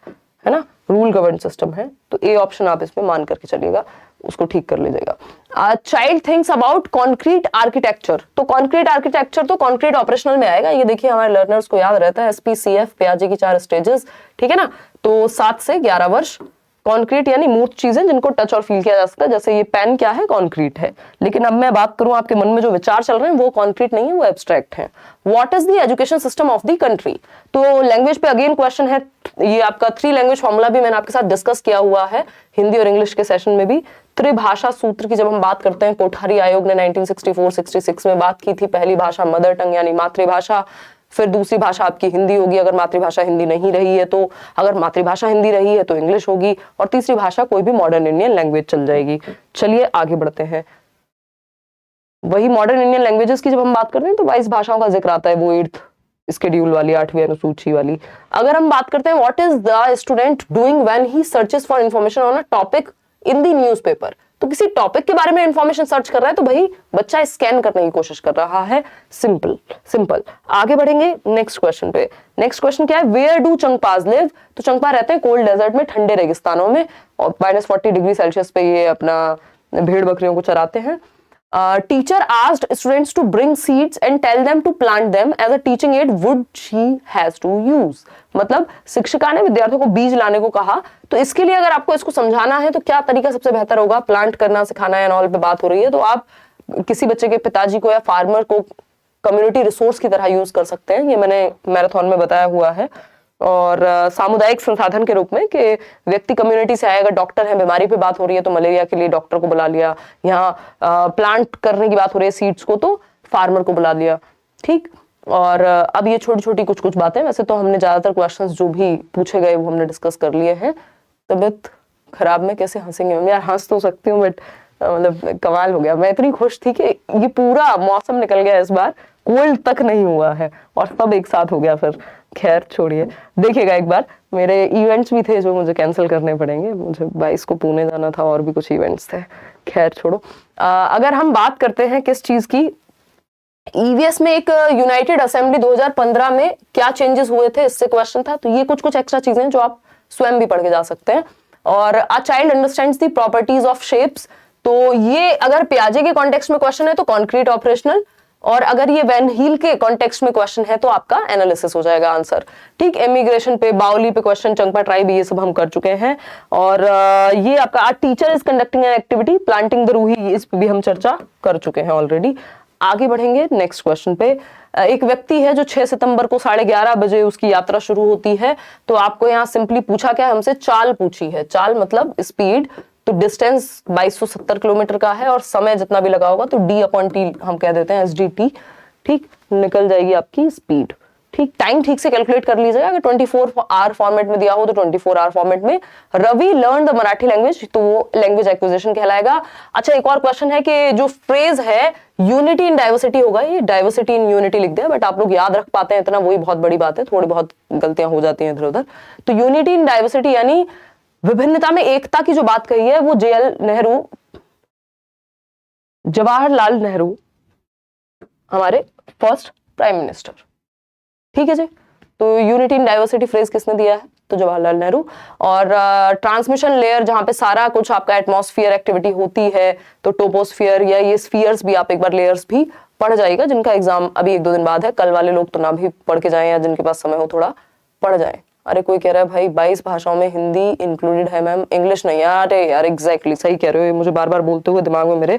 Speaker 1: ना, रूल गवर्न सिस्टम है। तो ए ऑप्शन आप इसमें मान करके चलिएगा, उसको ठीक कर लीजिएगा। Child thinks about concrete architecture, तो कॉन्क्रीट आर्किटेक्चर तो कॉन्क्रीट ऑपरेशनल में आएगा। ये देखिए हमारे लर्नर्स को याद रहता है SPCF, पियाजे की 4 स्टेजेस, ठीक है ना। तो 7 से 11 वर्ष। कॉन्क्रीट यानी मूर्त चीजें जिनको टच और फील किया जा सकता है, जैसे ये पेन क्या है, कॉन्क्रीट है। लेकिन अब मैं बात करूं आपके मन में जो विचार चल रहे हैं वो कॉन्क्रीट नहीं है, वो एब्स्ट्रैक्ट है। What is the education system of the country, तो लैंग्वेज पे अगेन क्वेश्चन है। ये आपका 3 लैंग्वेज फॉर्मूला भी मैंने आपके साथ डिस्कस किया हुआ है हिंदी और इंग्लिश के सेशन में भी। त्रिभाषा सूत्र की जब हम बात करते हैं, कोठारी आयोग ने 1964-66 में बात की थी। पहली भाषा मदर टंग यानी मातृभाषा, फिर दूसरी भाषा आपकी हिंदी होगी अगर मातृभाषा हिंदी नहीं रही है तो, अगर मातृभाषा हिंदी रही है तो इंग्लिश होगी, और तीसरी भाषा कोई भी मॉडर्न इंडियन लैंग्वेज चल जाएगी। चलिए आगे बढ़ते हैं। वही मॉडर्न इंडियन लैंग्वेजेस की जब हम बात करते हैं तो 22 भाषाओं का जिक्र आता है, वो 8th स्केड्यूल वाली, 8वीं अनुसूची वाली। अगर हम बात करते हैं what is the student doing when he searches for information on a topic in the newspaper, तो किसी टॉपिक के बारे में इंफॉर्मेशन सर्च कर रहा है तो भाई बच्चा स्कैन करने की कोशिश कर रहा है। सिंपल। आगे बढ़ेंगे नेक्स्ट क्वेश्चन पे। नेक्स्ट क्वेश्चन क्या है, वेयर डू चंगपाज लिव, तो चंगपा रहते हैं कोल्ड डेजर्ट में, ठंडे रेगिस्तानों में, और -40 डिग्री सेल्सियस पे ये अपना भेड़ बकरियों को चराते हैं। Teacher asked students to bring seeds and tell them to plant them as a teaching aid would she has to use, मतलब शिक्षिका ने विद्यार्थियों को बीज लाने को कहा। तो इसके लिए अगर आपको इसको समझाना है तो क्या तरीका सबसे बेहतर होगा, प्लांट करना सिखाना एंड ऑल पे बात हो रही है, तो आप किसी बच्चे के पिताजी को या फार्मर को कम्युनिटी रिसोर्स की तरह यूज कर सकते हैं। ये मैंने मैराथन में बताया हुआ है। और सामुदायिक संसाधन के रूप में कि व्यक्ति कम्युनिटी से आएगा, डॉक्टर है, बीमारी पे बात हो रही है तो मलेरिया के लिए डॉक्टर को बुला लिया, यहाँ प्लांट करने की बात हो रही है सीड्स को तो फार्मर को बुला लिया, ठीक। और अब ये छोटी छोटी कुछ बातें, वैसे तो हमने ज्यादातर क्वेश्चंस जो भी पूछे गए वो हमने डिस्कस कर लिए हैं। तबीयत खराब में कैसे हंसेंगे हम यार, हंस तो सकती हूँ बट मतलब कमाल हो गया। मैं इतनी खुश थी कि ये पूरा मौसम निकल गया इस बार, कोल्ड तक नहीं हुआ है और सब एक साथ हो गया। फिर खैर छोड़िए, देखिएगा एक बार मेरे इवेंट्स भी थे जो मुझे कैंसिल करने पड़ेंगे, मुझे 22 को पुणे जाना था और भी कुछ इवेंट्स थे। खैर छोड़ो। अगर हम बात करते हैं किस चीज की, ईवीएस में एक यूनाइटेड असेंबली 2015 में क्या चेंजेस हुए थे, इससे क्वेश्चन था। तो ये कुछ कुछ एक्स्ट्रा चीजें जो आप स्वयं भी पढ़ के जा सकते हैं। और a child understands the properties of shapes, तो ये अगर पियाजे के कॉन्टेक्स्ट में क्वेश्चन है तो कॉन्क्रीट ऑपरेशनल, और अगर ये वैन हील के कॉन्टेक्स्ट में क्वेश्चन है तो आपका एनालिसिस हो जाएगा आंसर। ठीक, इमिग्रेशन पे, बाउली पे क्वेश्चन, चंगपा ट्राइब, ये सब हम कर चुके हैं। और ये आपका teacher is conducting an activity planting the Ruhi, इस पे भी हम चर्चा कर चुके हैं ऑलरेडी। आगे बढ़ेंगे नेक्स्ट क्वेश्चन पे। एक व्यक्ति है जो 6 सितंबर को 11:30 बजे उसकी यात्रा शुरू होती है। तो आपको यहाँ सिंपली पूछा क्या, हमसे चाल पूछी है। चाल मतलब स्पीड, तो डिस्टेंस 2270 किलोमीटर का है और समय जितना भी लगा होगा तो d/t हम कह देते हैं, SDT। ठीक, निकल जाएगी आपकी स्पीड। ठीक, टाइम ठीक से कैलकुलेट कर लीजिएगा। अगर 24 आवर फॉर्मेट में दिया हो तो 24 आवर फॉर्मेट में। Ravi learn the Marathi language, तो वो लैंग्वेज एक्विजिशन कहलाएगा। अच्छा, एक और क्वेश्चन है कि जो फ्रेज है यूनिटी इन डाइवर्सिटी होगा, ये डाइवर्सिटी इन यूनिटी लिख दिया, बट आप लोग याद रख पाते हैं इतना, वही बहुत बड़ी बात है। थोड़ी बहुत गलतियां हो जाती हैं इधर उधर। तो यूनिटी इन डाइवर्सिटी यानी विभिन्नता में एकता की जो बात कही है वो जवाहरलाल नेहरू हमारे फर्स्ट प्राइम मिनिस्टर। ठीक है जी, तो यूनिटी इन डाइवर्सिटी फ्रेज किसने दिया है, तो जवाहरलाल नेहरू। और ट्रांसमिशन लेयर, जहां पे सारा कुछ आपका एटमॉस्फेयर एक्टिविटी होती है, तो टोपोस्फियर या ये स्फीयर्स भी आप एक बार लेयर्स भी पढ़ जाएगा, जिनका एग्जाम अभी 1-2 दिन बाद है। कल वाले लोग तो ना भी पढ़ के जाएं, या जिनके पास समय हो थोड़ा पढ़ जाएं। अरे कोई कह रहा है भाई 22 भाषाओं में हिंदी इंक्लूडेड है मैम, इंग्लिश नहीं। अरे यार एग्जैक्टली सही कह रहे हो, मुझे बार बार बोलते हुए दिमाग में मेरे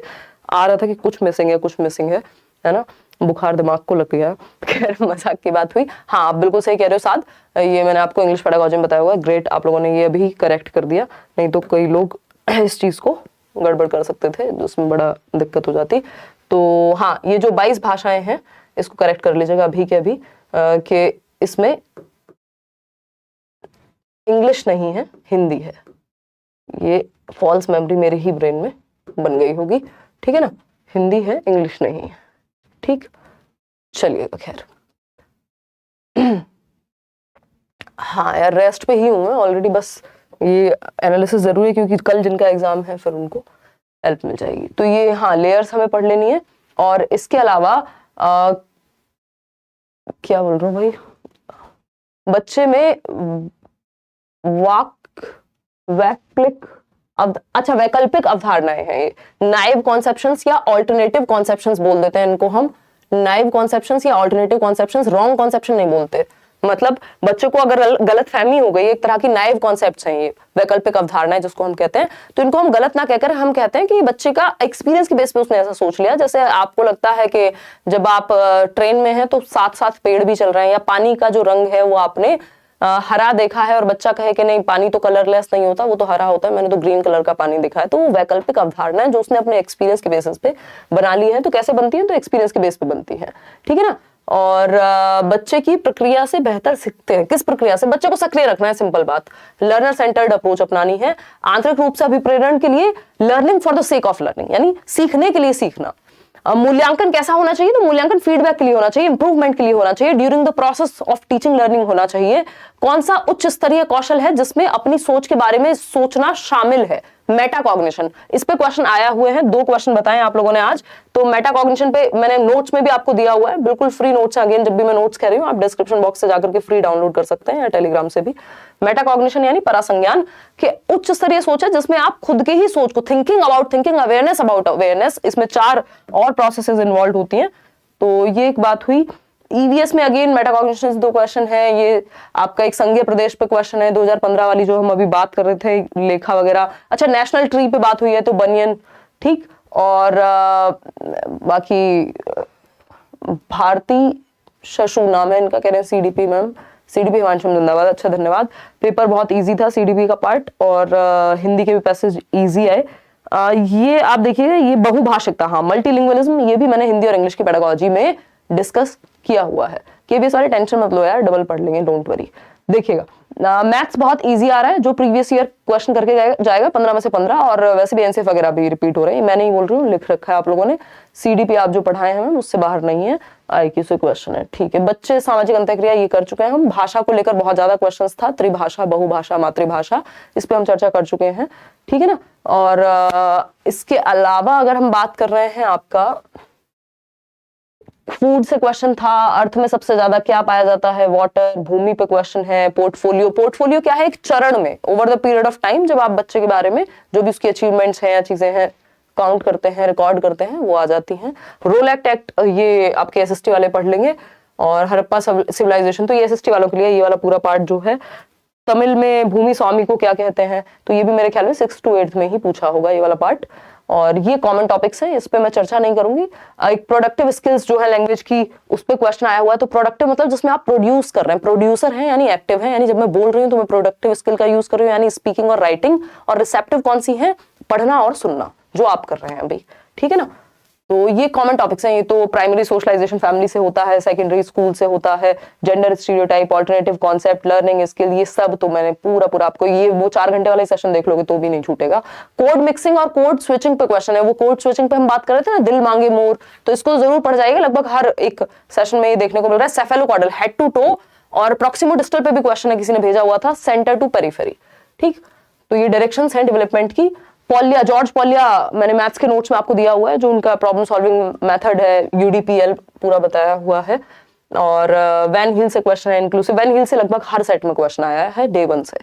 Speaker 1: आ रहा था कि कुछ मिसिंग है, कुछ मिसिंग है ना, बुखार दिमाग को लग गया। खैर मजाक की बात हुई। हाँ, आप बिल्कुल सही कह रहे हो साथ, ये मैंने आपको इंग्लिश पेडागोजी में बताया होगा। ग्रेट, आप लोगों ने ये अभी करेक्ट कर दिया, नहीं तो कई लोग इस चीज को गड़बड़ कर सकते थे, उसमें बड़ा दिक्कत हो जाती। तो हाँ, ये जो 22 भाषाएं हैं इसको करेक्ट कर लीजिएगा अभी के अभी, कि इसमें इंग्लिश नहीं है, हिंदी है। ये फॉल्स मेमोरी मेरे ही ब्रेन में बन गई होगी, ठीक है ना, हिंदी है, इंग्लिश नहीं है। ठीक, चलिएगा खैर। हाँ यार, रेस्ट पे ही हूं मैं ऑलरेडी, बस ये एनालिसिस जरूरी है क्योंकि कल जिनका एग्जाम है फिर उनको हेल्प मिल जाएगी। तो ये हाँ, लेयर्स हमें पढ़ लेनी है। और इसके अलावा क्या बोल रहा हूँ भाई, बच्चे में वैकल्पिक अवधारणाएं हैं, ये नाइव कॉन्सेप्शंस या ऑल्टरनेटिव कॉन्सेप्शंस बोल देते हैं इनको हम। नाइव कॉन्सेप्शंस या ऑल्टरनेटिव कॉन्सेप्शंस, रॉन्ग कॉन्सेप्शन नहीं बोलते। मतलब बच्चों को अगर गलत फहमी हो गई, एक तरह की नाइव कॉन्सेप्ट्स हैं ये, वैकल्पिक अवधारणाएं जिसको हम कहते हैं, तो इनको हम गलत ना कहकर हम कहते हैं कि बच्चे का एक्सपीरियंस के बेस पे उसने ऐसा सोच लिया। जैसे आपको लगता है कि जब आप ट्रेन में हैं तो साथ साथ पेड़ भी चल रहे हैं, या पानी का जो रंग है वो आपने हरा देखा है और बच्चा कहे कि नहीं पानी तो कलरलेस नहीं होता, वो तो हरा होता है, मैंने तो ग्रीन कलर का पानी देखा है। तो वो वैकल्पिक अवधारणा है जो उसने अपने एक्सपीरियंस के बेसिस पे बना ली है। तो कैसे बनती है, तो एक्सपीरियंस के बेस पे बनती है, ठीक है ना। और बच्चे की प्रक्रिया से बेहतर सीखते हैं। किस प्रक्रिया से, बच्चे को सक्रिय रखना है, सिंपल बात। लर्नर सेंटर्ड अप्रोच अपनानी है। आंतरिक रूप से अभिप्रेरण के लिए, learning for the sake of learning, यानी सीखने के लिए सीखना। मूल्यांकन कैसा होना चाहिए, तो मूल्यांकन फीडबैक के लिए होना चाहिए, इंप्रूवमेंट के लिए होना चाहिए, during the process of teaching learning होना चाहिए। कौन सा उच्च स्तरीय कौशल है जिसमें अपनी सोच के बारे में सोचना शामिल है, मेटाकॉग्निशन। इस पे क्वेश्चन आया हुए हैं, 2 क्वेश्चन बताए आप लोगों ने आज। तो मेटाकॉग्निशन पे मैंने नोट्स में भी आपको दिया हुआ है, बिल्कुल फ्री नोट्स है। अगेन जब भी मैं नोट्स कह रही हूँ आप डिस्क्रिप्शन बॉक्स से जाकर के फ्री डाउनलोड कर सकते हैं, या टेलीग्राम से भी। मेटाकॉग्निशन यानी परासंज्ञान के उच्च स्तरीय सोच है जिसमें आप खुद के ही सोच को, thinking about thinking, awareness about awareness, इसमें 4 और प्रोसेसेस इन्वॉल्व होती हैं। तो ये एक बात हुई। ईवीएस में अगेन मेटाकॉग्निशन 2 क्वेश्चन है। ये आपका एक संघीय प्रदेश पे क्वेश्चन है, 2015 वाली जो हम अभी बात कर रहे थे, लेखा वगैरह। अच्छा, नेशनल ट्री पे बात हुई है तो बनियन, ठीक। और बाकी भारती शशु नाम है इनका, कह रहे हैं सीडीपी मैम, सीडीपी हिमांशु जिंदाबाद। अच्छा धन्यवाद। पेपर बहुत इजी था सीडीपी का पार्ट, और हिंदी के भी पैसेज इजी आए। ये आप देखिएगा, ये बहुभाषिकता, हाँ मल्टीलिंगुअलिज्म, ये भी मैंने हिंदी और इंग्लिश की पेडागोजी में डिस्कस किया हुआ है। कि भी सारे टेंशन मत लो यार, डबल पढ़ लेंगे, डोंट वरी। देखिएगा मैथ्स बहुत इजी आ रहा है, जो प्रीवियस ईयर क्वेश्चन करके जाएगा 15 में से 15, और वैसे भी एनसीएफ वगैरह भी रिपीट हो रहे हैं, मैं नहीं बोल रही हूँ, लिख रखा है आप लोगों ने। सीडीपी आप जो पढ़ाए हैं उससे बाहर नहीं है, आईक्यू से क्वेश्चन है, ठीक है। बच्चे सामाजिक अंतःक्रिया ये कर चुके हैं हम। भाषा को लेकर बहुत ज्यादा क्वेश्चन था, त्रिभाषा, बहुभाषा, मातृभाषा, इस पे हम चर्चा कर चुके हैं, ठीक है ना। और इसके अलावा अगर हम बात कर रहे हैं आपका फूड से क्वेश्चन था, अर्थ में सबसे ज्यादा क्या पाया जाता है, वाटर, भूमि पे क्वेश्चन है, पोर्टफोलियो, पोर्टफोलियो क्या है, एक चरण में over the period of time जब आप बच्चे के बारे में जो भी उसकी अचीवमेंट्स हैं या चीजें हैं काउंट करते हैं, रिकॉर्ड करते हैं, वो आ जाती हैं। रोलैक्ट एक्ट ये आपके एसएसटी वाले पढ़ लेंगे, और हड़प्पा सिविलाइजेशन तो ये एसएसटी वालों के लिए ये वाला पूरा पार्ट जो है। तमिल में भूमि स्वामी को क्या कहते हैं, तो ये भी मेरे ख्याल में 6th to 8th में ही पूछा होगा ये वाला पार्ट, और ये कॉमन टॉपिक्स हैं, इस पे मैं चर्चा नहीं करूंगी। एक प्रोडक्टिव स्किल्स जो है लैंग्वेज की, उस पे क्वेश्चन आया हुआ है। तो प्रोडक्टिव मतलब जिसमें आप प्रोड्यूस कर रहे हैं, प्रोड्यूसर हैं यानी एक्टिव है, यानी जब मैं बोल रही हूँ तो मैं प्रोडक्टिव स्किल का यूज कर रही हूँ, यानी स्पीकिंग और राइटिंग। और रिसेप्टिव कौन सी है, पढ़ना और सुनना, जो आप कर रहे हैं अभी, ठीक है ना। तो ये कॉमन टॉपिक्स हैं। ये तो प्राइमरी सोशलाइजेशन फैमिली से होता है, सेकेंडरी स्कूल से होता है, gender stereotype, alternative concept, learning skill, ये सब तो मैंने पूरा आपको ये वो 4 घंटे वाला सेशन देख लोगे तो भी नहीं छूटेगा। कोड मिक्सिंग और कोड स्विचिंग पे क्वेश्चन है, वो कोड स्विचिंग पे हम बात कर रहे थे ना, दिल मांगे मोर, तो इसको जरूर पढ़ जाएगा, लगभग हर एक सेशन में ये देखने को मिल रहा है। सेफेलोकॉर्डल, हेड टू टो, और प्रॉक्सिमो डिस्टल पे भी क्वेश्चन है, किसी ने भेजा हुआ था, सेंटर टू पेरिफेरी, ठीक। तो ये डायरेक्शंस हैं डेवलपमेंट की। पॉलिया, जॉर्ज पॉलिया मैंने मैथ्स के नोट्स में आपको दिया हुआ है, जो उनका प्रॉब्लम सॉल्विंग मेथड है, यूडीपीएल पूरा बताया हुआ है। और वैन हिल से क्वेश्चन है, इंक्लूसिव वैन हिल से लगभग हर सेट में क्वेश्चन आया है डे 1 से।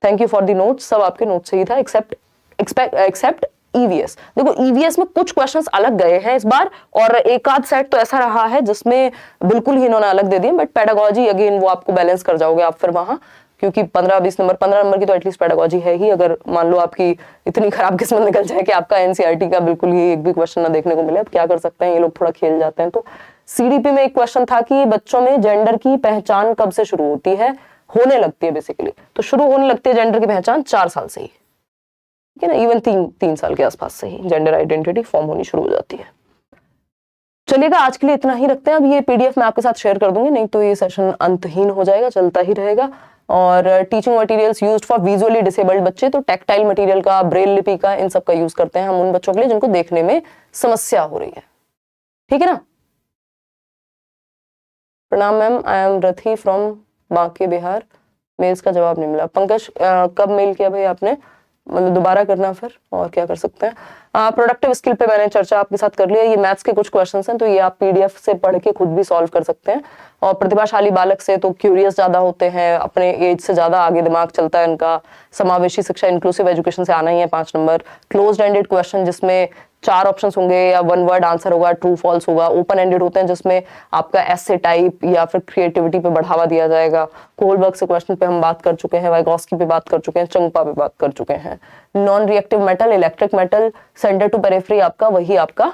Speaker 1: Thank you for the notes, सब आपके नोट्स से ही था एक्सेप्ट ईवीएस। देखो ईवीएस में कुछ क्वेश्चंस अलग गए हैं इस बार, और एक आध सेट तो ऐसा रहा है जिसमें बिल्कुल ही इन्होंने अलग दे दिए, बट पेडागोजी अगेन वो आपको बैलेंस कर जाओगे आप फिर वहां, क्योंकि 15-20 नंबर, 15 नंबर की तो एटलीस्ट पेडागोजी है ही। अगर मान लो आपकी इतनी खराब किस्मत निकल जाए कि आपका एनसीईआरटी का बिल्कुल ही एक भी क्वेश्चन ना देखने को मिले, अब क्या कर सकते हैं, ये लोग थोड़ा खेल जाते हैं। तो सीडीपी में एक क्वेश्चन था कि बच्चों में जेंडर की पहचान कब से शुरू होती है, होने लगती है बेसिकली, तो शुरू होने लगती है जेंडर की पहचान 4 साल से ही, ठीक है ना, इवन 3 साल के आसपास से ही जेंडर आइडेंटिटी फॉर्म होनी शुरू हो जाती है। चलिएगा, आज के लिए इतना ही रखते हैं। अब ये पीडीएफ मैं आपके साथ शेयर कर दूंगी, नहीं तो ये सेशन अंतहीन हो जाएगा, चलता ही रहेगा। और teaching materials used for visually disabled बच्चे, तो टैक्टाइल मटेरियल का, ब्रेल लिपि का, इन सब का यूज करते हैं हम उन बच्चों के लिए जिनको देखने में समस्या हो रही है, ठीक है ना। प्रणाम मैम, आई एम रथी फ्रॉम बांके बिहार। मेल्स का जवाब नहीं मिला। पंकज, कब मेल किया भाई आपने, मतलब दोबारा करना फिर, और क्या कर सकते हैं। प्रोडक्टिव स्किल पे मैंने चर्चा आपके साथ कर लिया। ये मैथ्स के कुछ क्वेश्चंस हैं, तो ये आप पीडीएफ से पढ़ के खुद भी सॉल्व कर सकते हैं। और प्रतिभाशाली बालक से तो क्यूरियस ज्यादा होते हैं, अपने एज से ज्यादा आगे दिमाग चलता है इनका। समावेशी शिक्षा, इंक्लूसिव एजुकेशन से आना ही है 5 नंबर। क्लोज्ड एंडेड क्वेश्चन जिसमें 4 ऑप्शंस होंगे या 1 वर्ड आंसर होगा, ट्रू फॉल्स होगा। ओपन एंडेड होते हैं जिसमें आपका एसे टाइप या फिर क्रिएटिविटी पे बढ़ावा दिया जाएगा। कोलबर्ग से क्वेश्चन पे हम बात कर चुके हैं, वाइगॉस्की पे बात कर चुके हैं, चंगपा पे बात कर चुके हैं। Non reactive metal, electric metal, centre to periphery आपका वही आपका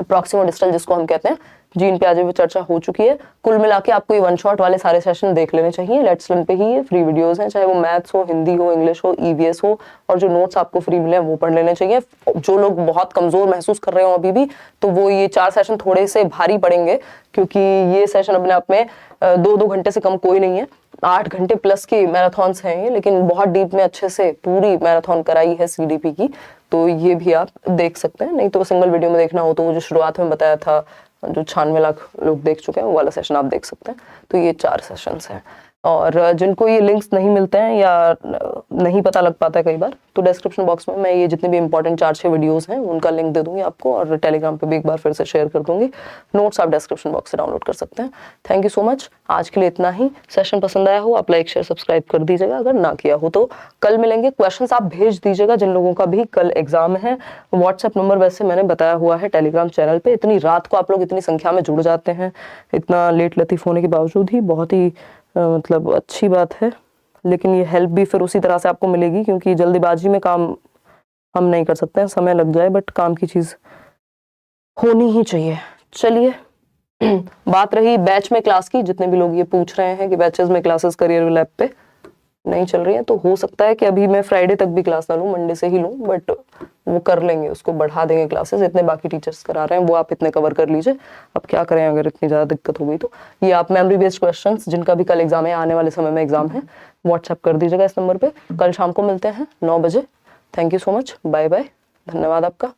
Speaker 1: प्रॉक्सिमो डिस्टल जिसको हम कहते हैं, जीन पे आज भी चर्चा हो चुकी है। कुल मिला के आपको ये 1 शॉट वाले सारे सेशन देख लेने चाहिए। लेट्स लर्न पे ही ये फ्री वीडियोस हैं, चाहे वो मैथ्स हो, हिंदी हो, इंग्लिश हो, ईवीएस हो, और जो नोट्स आपको फ्री मिले वो पढ़ लेने चाहिए। जो लोग बहुत कमजोर महसूस कर रहे हो अभी भी, तो वो ये 4 सेशन थोड़े से भारी पड़ेंगे, क्योंकि ये सेशन अपने आप में 2-2 घंटे से कम कोई नहीं है। 8 घंटे प्लस की मैराथन्स हैं ये, लेकिन बहुत डीप में अच्छे से पूरी मैराथन कराई है सीडीपी की, तो ये भी आप देख सकते हैं। नहीं तो सिंगल वीडियो में देखना हो तो वो जो शुरुआत में बताया था, जो 96 लाख लोग देख चुके हैं, वो वाला सेशन आप देख सकते हैं। तो ये 4 सेशंस हैं। और जिनको ये लिंक्स नहीं मिलते हैं या नहीं पता लग पाता है कई बार, तो डिस्क्रिप्शन बॉक्स में मैं ये जितने भी इंपॉर्टेंट 4-6 वीडियोस हैं उनका लिंक दे दूंगी आपको, और टेलीग्राम पे भी एक बार फिर से शेयर कर दूंगी। नोट्स आप डिस्क्रिप्शन बॉक्स से डाउनलोड कर सकते हैं। थैंक यू सो मच, आज के लिए इतना ही। सेशन पसंद आया हो आप लाइक शेयर सब्सक्राइब कर दीजिएगा, अगर ना किया हो तो। कल मिलेंगे। क्वेश्चंस आप भेज दीजिएगा जिन लोगों का भी कल एग्जाम है। व्हाट्सएप नंबर वैसे मैंने बताया हुआ है टेलीग्राम चैनल पे। इतनी रात को आप लोग इतनी संख्या में जुड़ जाते हैं, इतना लेट लतीफ होने के बावजूद ही, बहुत ही मतलब अच्छी बात है। लेकिन ये हेल्प भी फिर उसी तरह से आपको मिलेगी, क्योंकि जल्दीबाजी में काम हम नहीं कर सकते हैं, समय लग जाए बट काम की चीज होनी ही चाहिए। चलिए बात रही बैच में क्लास की, जितने भी लोग ये पूछ रहे हैं कि बैचेस में क्लासेस करियर लैब पे नहीं चल रही है, तो हो सकता है कि अभी मैं फ्राइडे तक भी क्लास ना लूँ, मंडे से ही लूँ, बट वो कर लेंगे, उसको बढ़ा देंगे क्लासेस। इतने बाकी टीचर्स करा रहे हैं, वो आप इतने कवर कर लीजिए। अब क्या करें अगर इतनी ज़्यादा दिक्कत हो गई तो। ये आप मेमोरी बेस्ड क्वेश्चंस जिनका भी कल एग्जाम है, आने वाले समय में एग्जाम है, व्हाट्सएप कर दीजिएगा इस नंबर पर। कल शाम को मिलते हैं 9 बजे। Thank you so much, bye bye, धन्यवाद आपका।